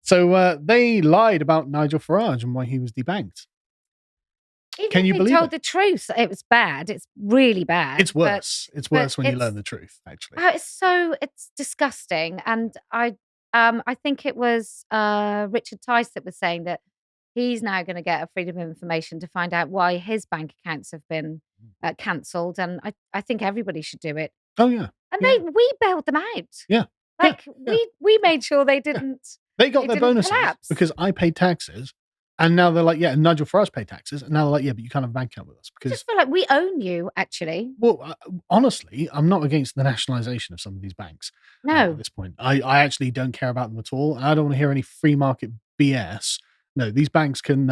So they lied about Nigel Farage and why he was debanked. Even Can if you they believe told it? the truth, it was bad. It's really bad. It's worse. It's worse when you learn the truth, actually. It's disgusting. And I think it was Richard Tice that was saying that he's now going to get a freedom of information to find out why his bank accounts have been cancelled. And I think everybody should do it. Oh, yeah. And Yeah. we bailed them out. Yeah. Like Yeah. we made sure they didn't. They got their bonuses collapse. because I paid taxes. And now they're like, yeah, and Nigel Farage paid taxes. And now they're like, yeah, but you can't have a bank account with us. I Because, just feel like we own you, actually. well, honestly, I'm not against the nationalization of some of these banks No. at this point. I actually don't care about them at all. And I don't want to hear any free market BS. No, these banks can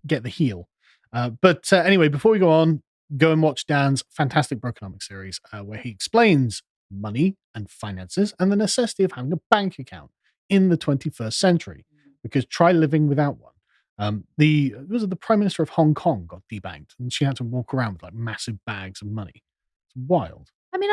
get the heel. But anyway, before we go on, go and watch Dan's fantastic Brokenomics series where he explains money and finances and the necessity of having a bank account in the 21st century. Because try living without one. The Prime Minister of Hong Kong got debanked, and she had to walk around with like massive bags of money. It's wild. I mean,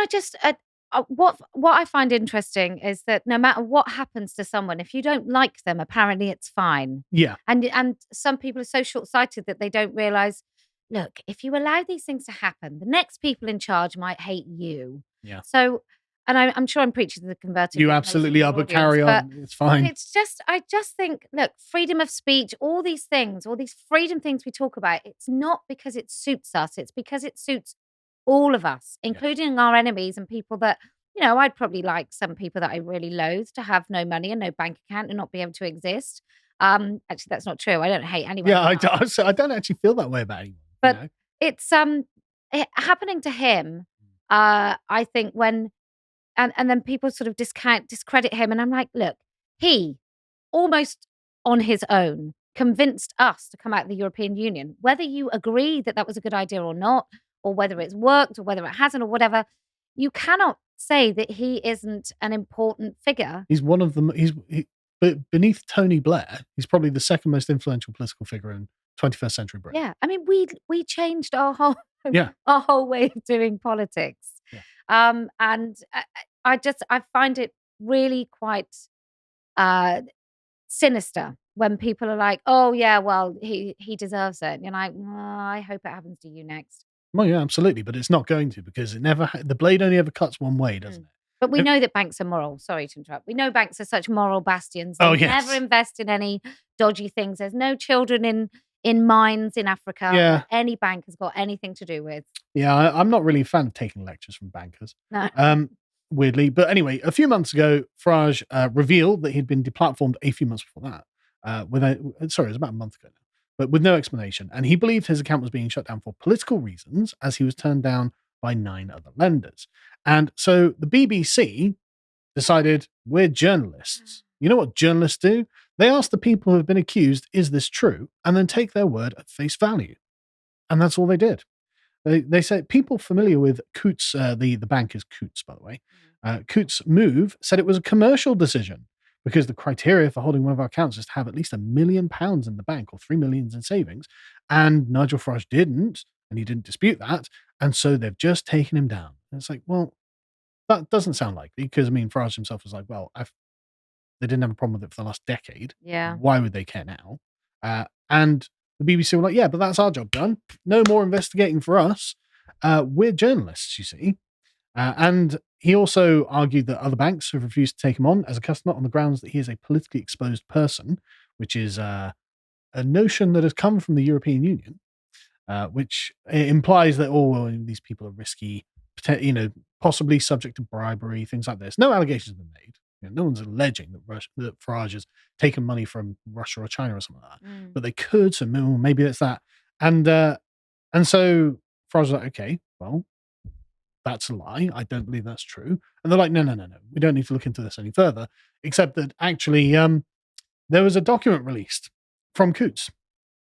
what I find interesting is that no matter what happens to someone, if you don't like them, apparently it's fine. Yeah, and some people are so short-sighted that they don't realize. Look, if you allow these things to happen, the next people in charge might hate you. yeah. So, and I'm sure I'm preaching to the converted. You absolutely are, but carry on. It's fine. It's just, I just think, look, freedom of speech, all these things, all these freedom things we talk about, it's not because it suits us. It's because it suits all of us, including our enemies and people that, I'd probably like some people that I really loathe to have no money and no bank account and not be able to exist. Actually, that's not true. I don't hate anyone. Yeah, I don't actually feel that way about anyone. But it's happening to him. I think when. And then people sort of discredit him. And I'm like, look, he almost on his own convinced us to come out of the European Union. Whether you agree that that was a good idea or not, or whether it's worked or whether it hasn't or whatever, you cannot say that he isn't an important figure. He's one of them. But beneath Tony Blair, he's probably the second most influential political figure in 21st century Britain. Yeah. I mean, we changed our whole way of doing politics. Yeah. And I find it really quite sinister when people are like, oh yeah, well, he deserves it. And you're like, I hope it happens to you next. Well, yeah, absolutely. But it's not going to, because the blade only ever cuts one way, doesn't it? But we know that banks are moral. Sorry to interrupt. We know banks are such moral bastions. They never invest in any dodgy things. There's no children in mines in Africa that any bank has got anything to do with. Yeah, I'm not really a fan of taking lectures from bankers. No. Weirdly. But anyway, a few months ago, Farage revealed that he'd been deplatformed a few months before that. It was about a month ago now, but with no explanation. And he believed his account was being shut down for political reasons, as he was turned down by 9 other lenders. And so the BBC decided, we're journalists. You know what journalists do? They ask the people who have been accused, is this true? And then take their word at face value. And that's all they did. They said people familiar with Coutts, the bank is Coutts, by the way. Coutts' move said it was a commercial decision because the criteria for holding one of our accounts is to have at least £1 million in the bank or 3 million in savings. And Nigel Farage didn't, and he didn't dispute that. And so they've just taken him down. And it's like, well, that doesn't sound likely, because I mean, Farage himself was like, well, they didn't have a problem with it for the last decade. Yeah. Why would they care now? And the BBC were like, yeah, but that's our job done. No more investigating for us. We're journalists, you see. And he also argued that other banks have refused to take him on as a customer on the grounds that he is a politically exposed person, which is a notion that has come from the European Union, which implies that, these people are risky, possibly subject to bribery, things like this. No allegations have been made. No one's alleging that Farage has taken money from Russia or China or something like that. But they could, so maybe it's that. And so Farage was like, okay, well, that's a lie. I don't believe that's true. And they're like, no. We don't need to look into this any further, except that actually there was a document released from Coutts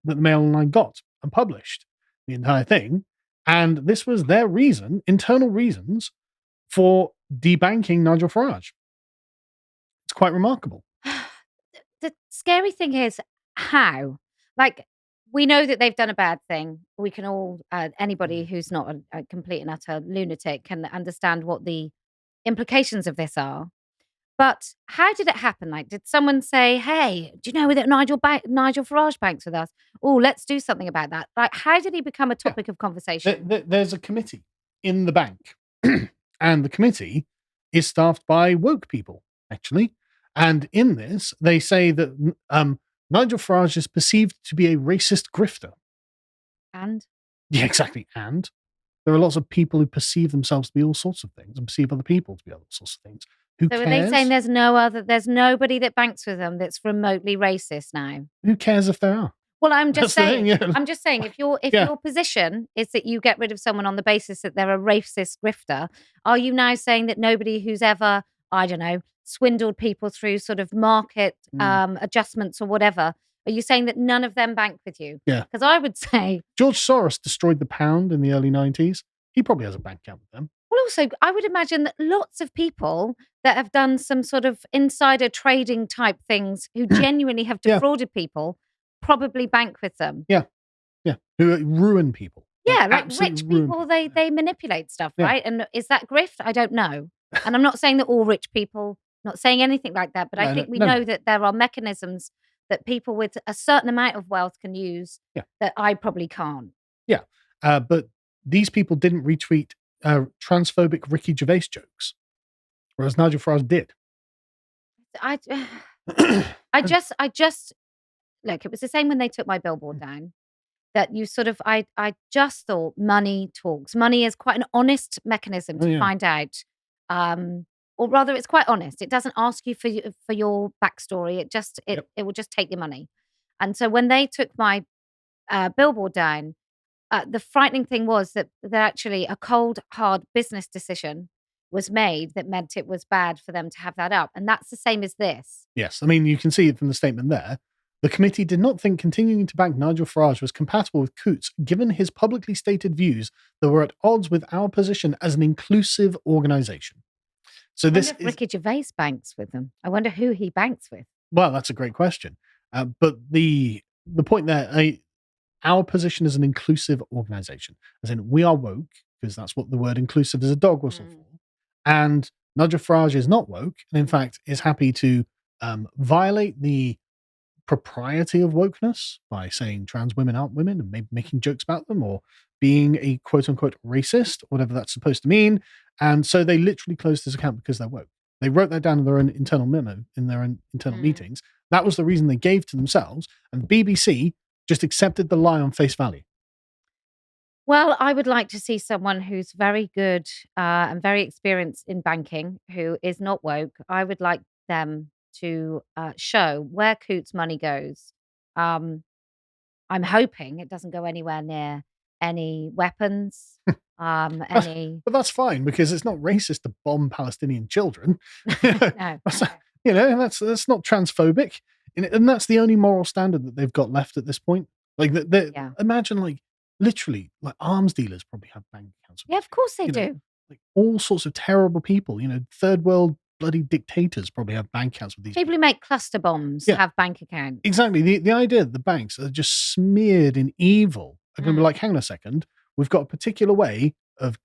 that the Mail Online got and published the entire thing. And this was their internal reasons for debanking Nigel Farage. It's quite remarkable. The scary thing is how. Like, we know that they've done a bad thing. We can all, anybody who's not a complete and utter lunatic can understand what the implications of this are. But how did it happen? Like, did someone say, "Hey, do you know that Nigel Farage banks with us? Oh, let's do something about that." Like, how did he become a topic of conversation? There's a committee in the bank, and the committee is staffed by woke people, actually. And in this, they say that Nigel Farage is perceived to be a racist grifter. And Yeah, exactly. And there are lots of people who perceive themselves to be all sorts of things and perceive other people to be all sorts of things. Who so, cares? are they saying there's nobody that banks with them that's remotely racist now? Who cares if there are? Well, I'm just That's the saying. thing, yeah. I'm just saying. If your Yeah. position is that you get rid of someone on the basis that they're a racist grifter, are you now saying that nobody who's ever, I don't know, swindled people through sort of market adjustments or whatever, are you saying that none of them bank with you? Yeah. Because I would say, George Soros destroyed the pound in the early 90s. He probably has a bank account with them. well, also, I would imagine that lots of people that have done some sort of insider trading type things who genuinely have Yeah. defrauded people probably bank with them. Yeah. Who ruin people. Yeah, like absolutely rich ruin people, people. they manipulate stuff, Yeah. right? And is that grift? I don't know. And I'm not saying that all rich people, not saying anything like that, but I think we know that there are mechanisms that people with a certain amount of wealth can use that I probably can't. Yeah. But these people didn't retweet transphobic Ricky Gervais jokes, whereas Nigel Farage did. I just look, it was the same when they took my billboard down. That you sort of, I just thought money talks. Money is quite an honest mechanism to find out, or rather, it's quite honest. It doesn't ask you for your backstory. It will just take your money. And so when they took my billboard down, the frightening thing was that actually a cold, hard business decision was made that meant it was bad for them to have that up, and that's the same as this. Yes, I mean you can see it from the statement there. The committee did not think continuing to back Nigel Farage was compatible with Coutts, given his publicly stated views that were at odds with our position as an inclusive organisation. So this is Ricky Gervais banks with them. I wonder who he banks with. Well, that's a great question. But the point there, our position is an inclusive organisation, as in we are woke, because that's what the word inclusive is a dog whistle for. And Nigel Farage is not woke, and in fact is happy to violate the propriety of wokeness by saying trans women aren't women and maybe making jokes about them or being a quote unquote racist, whatever that's supposed to mean. And so they literally closed his account because they're woke. They wrote that down in their own internal memo, in their own internal meetings. That was the reason they gave to themselves. And the BBC just accepted the lie on face value. Well, I would like to see someone who's very good and very experienced in banking, who is not woke. I would like them to show where Coutts' money goes. I'm hoping it doesn't go anywhere near any weapons. But that's fine because it's not racist to bomb Palestinian children. No. That's not transphobic, and that's the only moral standard that they've got left at this point. Like, imagine like literally like arms dealers probably have bank accounts. Yeah, of course they do. Like all sorts of terrible people. Third world bloody dictators probably have bank accounts with these people who make cluster bombs have bank accounts. Exactly. The idea that the banks are just smeared in evil are going to be like, hang on a second, we've got a particular way of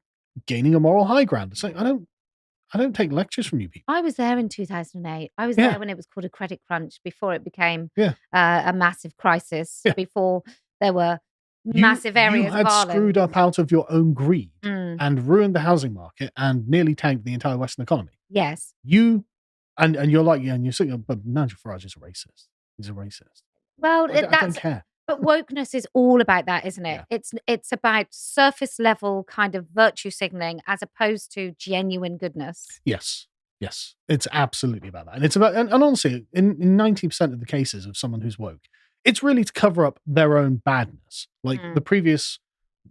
gaining a moral high ground. It's like, I don't take lectures from you people. I was there in 2008. I was there when it was called a credit crunch, before it became a massive crisis, before there were massive areas of Ireland. You had screwed up out of your own greed and ruined the housing market and nearly tanked the entire Western economy. Yes. And you're like, and you're saying, but Nigel Farage is a racist. He's a racist. Well, I don't care. But wokeness is all about that, isn't it? Yeah. It's about surface level kind of virtue signaling as opposed to genuine goodness. Yes. It's absolutely about that. And it's about, and honestly, in 90% of the cases of someone who's woke, it's really to cover up their own badness. Like the previous,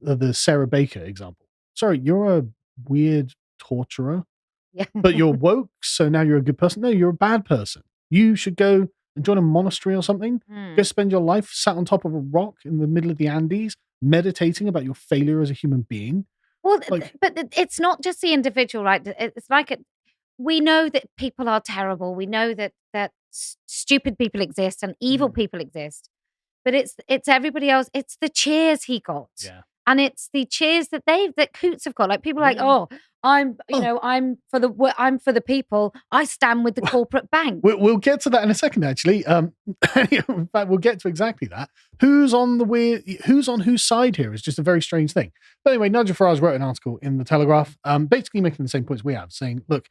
the Sarah Baker example. Sorry, you're a weird torturer, but you're woke, so now you're a good person. No, you're a bad person. You should go and join a monastery or something. Go spend your life sat on top of a rock in the middle of the Andes, meditating about your failure as a human being. Well, but it's not just the individual, right? It's like we know that people are terrible. We know that stupid people exist and evil people exist. But it's everybody else. It's the cheers he got. Yeah. And it's the cheers that Coots have got. Like people are like, oh, I'm for the people. I stand with the corporate bank. We'll get to that in a second, actually. In fact, we'll get to exactly that. Who's on whose side here is just a very strange thing. But anyway, Nigel Farage wrote an article in the Telegraph, basically making the same points we have, saying, look,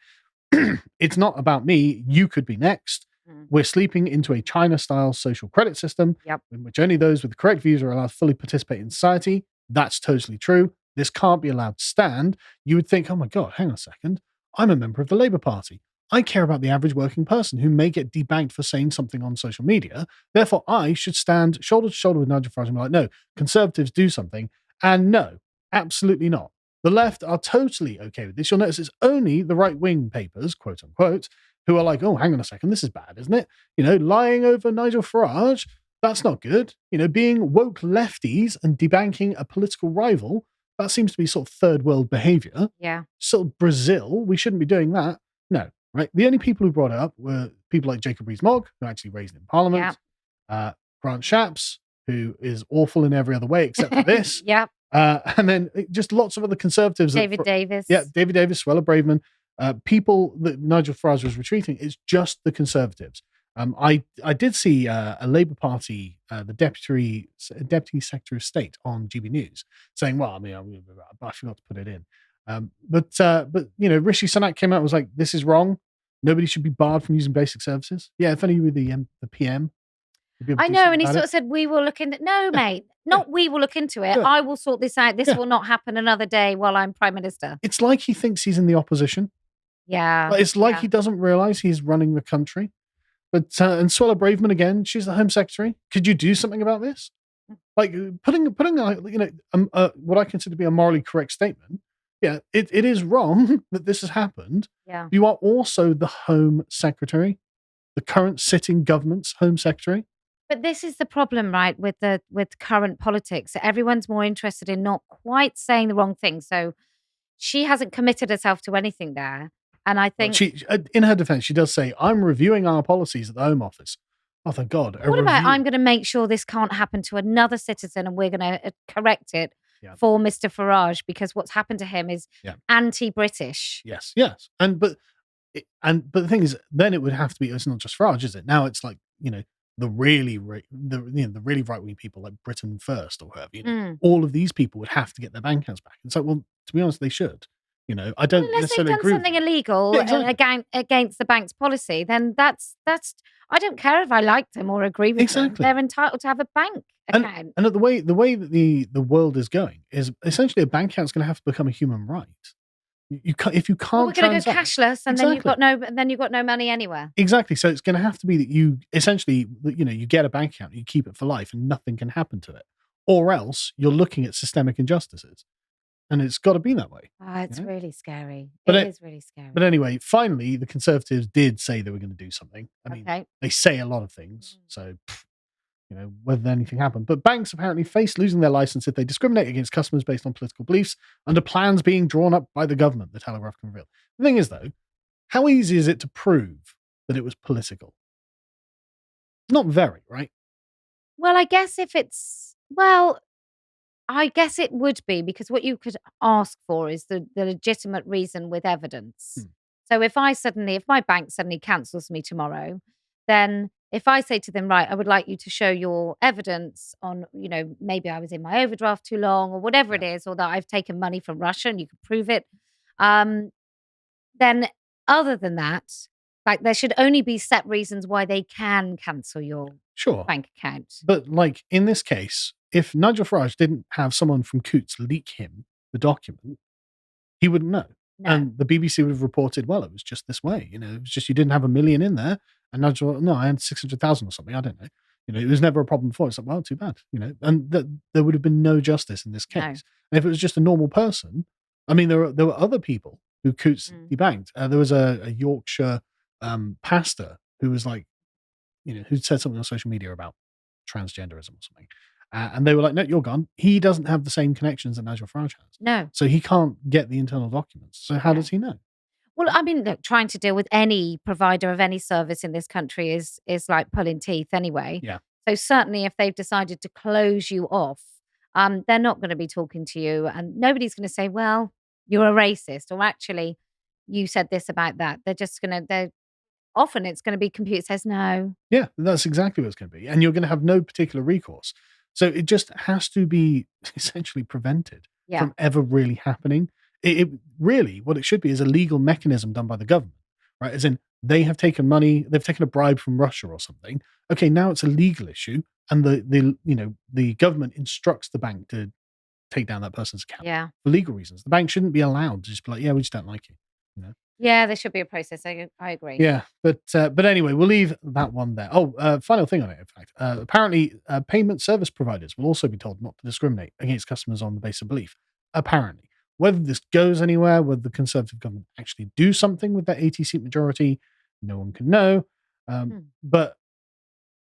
it's not about me. You could be next. We're sleeping into a China-style social credit system in which only those with the correct views are allowed to fully participate in society. That's totally true. This can't be allowed to stand. You would think, oh my God, hang on a second. I'm a member of the Labour Party. I care about the average working person who may get debanked for saying something on social media. Therefore, I should stand shoulder to shoulder with Nigel Farage and be like, no, Conservatives do something. And no, absolutely not. The left are totally okay with this. You'll notice it's only the right-wing papers, quote unquote, who are like, oh, hang on a second, this is bad, isn't it? Lying over Nigel Farage, that's not good. Being woke lefties and debanking a political rival, that seems to be sort of third world behavior. Yeah. Sort of Brazil, we shouldn't be doing that. No, right? The only people who brought it up were people like Jacob Rees-Mogg, who actually raised it in Parliament, Grant Shapps, who is awful in every other way except for this. And then just lots of other Conservatives. David Davis. Yeah, David Davis, Suella Braverman. People that Nigel Farage was retreating, it's just the Conservatives. I did see a Labour Party, the Deputy Secretary of State on GB News saying, well, I mean, I forgot to put it in. But Rishi Sunak came out and was like, this is wrong. Nobody should be barred from using basic services. Yeah, if only you were the PM. I know, and he sort of said, we will look into no, mate, not we will look into it. I will sort this out. This will not happen another day while I'm Prime Minister. It's like he thinks he's in the opposition. Yeah. It's like he doesn't realise he's running the country. But and Suella Braverman again, she's the Home Secretary. Could you do something about this? Like putting what I consider to be a morally correct statement. Yeah, it is wrong that this has happened. Yeah. You are also the Home Secretary, the current sitting government's Home Secretary. But this is the problem, right, with current politics. Everyone's more interested in not quite saying the wrong thing. So she hasn't committed herself to anything there. And I think she, in her defense, she does say, I'm reviewing our policies at the Home Office. Oh, thank God. What about I'm going to make sure this can't happen to another citizen and we're going to correct it for Mr. Farage because what's happened to him is anti-British. Yes. But the thing is, then it would have to be, it's not just Farage, is it? Now it's like, the really right-wing people like Britain First or whoever, all of these people would have to get their bank accounts back. And so, well, to be honest, they should. I don't necessarily agree. Unless they've done something illegal against the bank's policy, then that's. I don't care if I like them or agree with them. They're entitled to have a bank account. And the way that the world is going is essentially a bank account is going to have to become a human right. You can't if you can't. We're going to go cashless, and then you've got no money anywhere. Exactly. So it's going to have to be that you essentially, you get a bank account, you keep it for life, and nothing can happen to it, or else you're looking at systemic injustices. And it's got to be that way. It's really scary. It is really scary. But anyway, finally, the Conservatives did say they were going to do something. I mean, they say a lot of things. So, whether anything happened. But banks apparently face losing their license if they discriminate against customers based on political beliefs under plans being drawn up by the government, the Telegraph can reveal. The thing is, though, how easy is it to prove that it was political? Not very, right? Well, I guess I guess it would be because what you could ask for is the legitimate reason with evidence. So if my bank suddenly cancels me tomorrow, then if I say to them, right, I would like you to show your evidence on, maybe I was in my overdraft too long or whatever it is, or that I've taken money from Russia and you can prove it. Then other than that, like there should only be set reasons why they can cancel your bank account. But like in this case, if Nigel Farage didn't have someone from Coots leak him the document, he wouldn't know. No. And the BBC would have reported, well, it was just this way. It was just you didn't have $1 million in there. And Nigel, no, I had 600,000 or something. I don't know. It was never a problem before. It's like, well, too bad. And there would have been no justice in this case. No. And if it was just a normal person, I mean, there were other people who Coots debanked. There was a Yorkshire pastor who was like, who'd said something on social media about transgenderism or something. And they were like, no, you're gone. He doesn't have the same connections that Nigel Farage has. No. So he can't get the internal documents. So how does he know? Well, I mean, look, trying to deal with any provider of any service in this country is like pulling teeth anyway. Yeah. So certainly if they've decided to close you off, they're not going to be talking to you, and nobody's going to say, well, you're a racist, or actually you said this about that. They're often it's going to be computer says no. Yeah, that's exactly what it's going to be. And you're going to have no particular recourse. So it just has to be essentially prevented Yeah. from ever really happening. It really, what it should be is a legal mechanism done by the government, right? As in, they have taken money, they've taken a bribe from Russia or something. Okay, now it's a legal issue, and the government instructs the bank to take down that person's account Yeah. for legal reasons. The bank shouldn't be allowed to just be like, yeah, we just don't like you. You know? Yeah, there should be a process. I agree. Yeah, but anyway, we'll leave that one there. Oh, final thing on it, in fact. Apparently, payment service providers will also be told not to discriminate against customers on the basis of belief. Apparently. Whether this goes anywhere, whether the Conservative government actually do something with that 80-seat majority, no one can know. But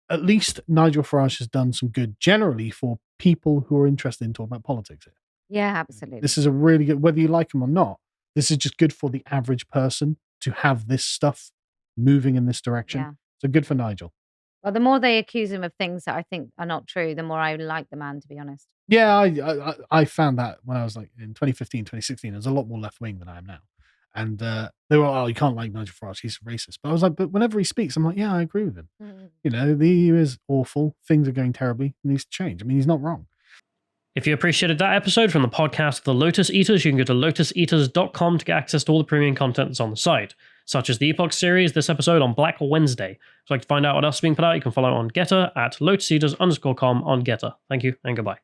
at least Nigel Farage has done some good generally for people who are interested in talking about politics here. Yeah, absolutely. This is a really good, whether you like him or not, this is just good for the average person to have this stuff moving in this direction. Yeah. So good for Nigel. Well, the more they accuse him of things that I think are not true, the more I like the man, to be honest. Yeah, I found that when I was like in 2015, 2016, I was a lot more left wing than I am now. And they were, oh, you can't like Nigel Farage, he's racist. But I was like, but whenever he speaks, I'm like, yeah, I agree with him. You know, the EU is awful. Things are going terribly. He needs to change. I mean, he's not wrong. If you appreciated that episode from the podcast The Lotus Eaters, you can go to lotuseaters.com to get access to all the premium content that's on the site, such as the Epoch series, this episode on Black Wednesday. If you'd like to find out what else is being put out, you can follow on Getter at lotuseaters_com on Getter. Thank you and goodbye.